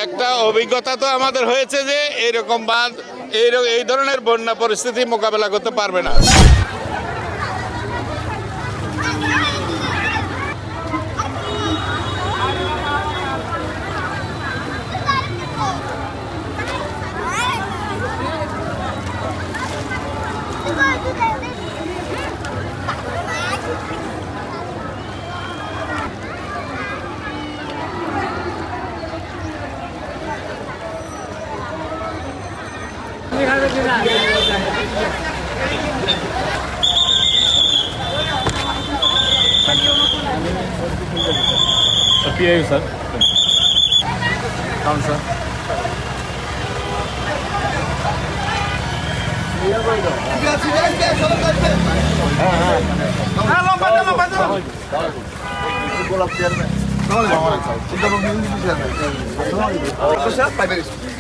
একটা অভিজ্ঞতা তো আমাদের হয়েছে যে এরকম বাঁধ এই ধরনের বন্যা পরিস্থিতি মোকাবেলা করতে পারবে না। PIU sir. Down sir.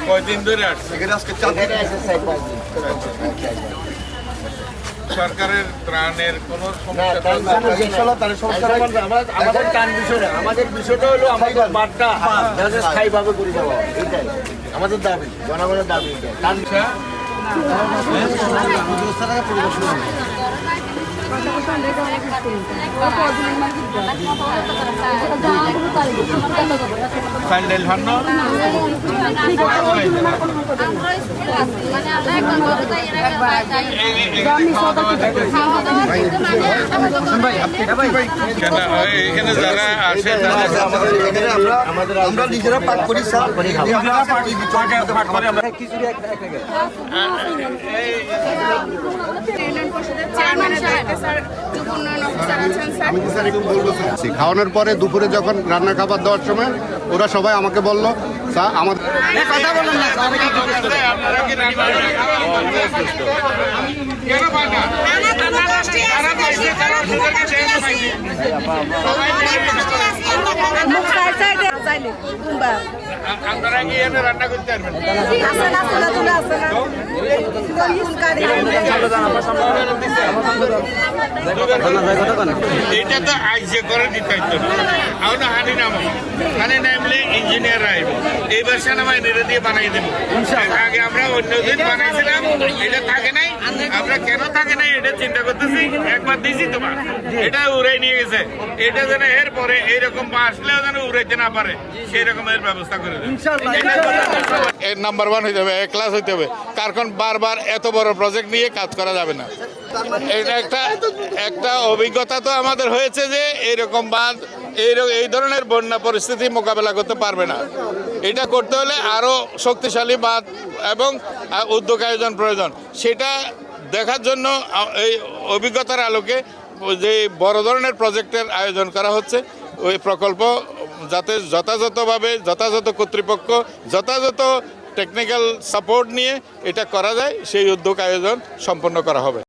কয়দিন ধরে আসছে সরকারের ত্রাণের কোন আমাদের বিষয়টা হলো আমাদের বার্তা স্থায়ীভাবে করে দেওয়া, এইটাই আমাদের দাবি, জনগণের দাবি। প্যান্ডেল ভান্ন এখানে যারা আসে আমরা নিজেরা পাক করি খাওয়ানোর পরে দুপুরে যখন রান্না খাবার দেওয়ার সময় ওরা সবাই আমাকে বললো স্যার আমার আপনারা কি এনে রান্না করতে পারবেন? এটা তো আইসে করে দিতে এখন হানি নাম হানি নামলে ইঞ্জিনিয়ার আইব এইবার সেনাবাহিনী নেড়ে দিয়ে বানাই দেবো। আগে আমরা অন্যদিন বানাইছিলাম, এটা থাকে নাই, আমরা কেন থাকে নাই এটা চিন্তা করতেছি। একবার দিছি তোমার এটা উড়াই নিয়ে গেছে, এটা যেন এর পরে এইরকম আসলেও যেন উড়াইতে না পারে সেই রকমের ব্যবস্থা করে দেবে। নাম্বার 1 হইতে হবে, এ ক্লাস হইতে হবে, কারণ বারবার এত বড় প্রজেক্ট নিয়ে কাজ করা যাবে না। এটা একটা অভিজ্ঞতা তো আমাদের হয়েছে যে এইরকম বাঁধ এই ধরনের বন্যা পরিস্থিতি মোকাবেলা করতে পারবে না। এটা করতে হলে আরও শক্তিশালী বাঁধ এবং উদ্যোগ আয়োজন প্রয়োজন। সেটা দেখার জন্য এই অভিজ্ঞতার আলোকে যে বড় ধরনের প্রজেক্টের আয়োজন করা হচ্ছে, ওই প্রকল্প যাতে যথাযথভাবে যথাযথ কর্তৃপক্ষ যথাযথ টেকনিক্যাল সাপোর্ট নিয়ে এটা করা যায় সেই উদ্যোগ আয়োজন সম্পন্ন করা হবে।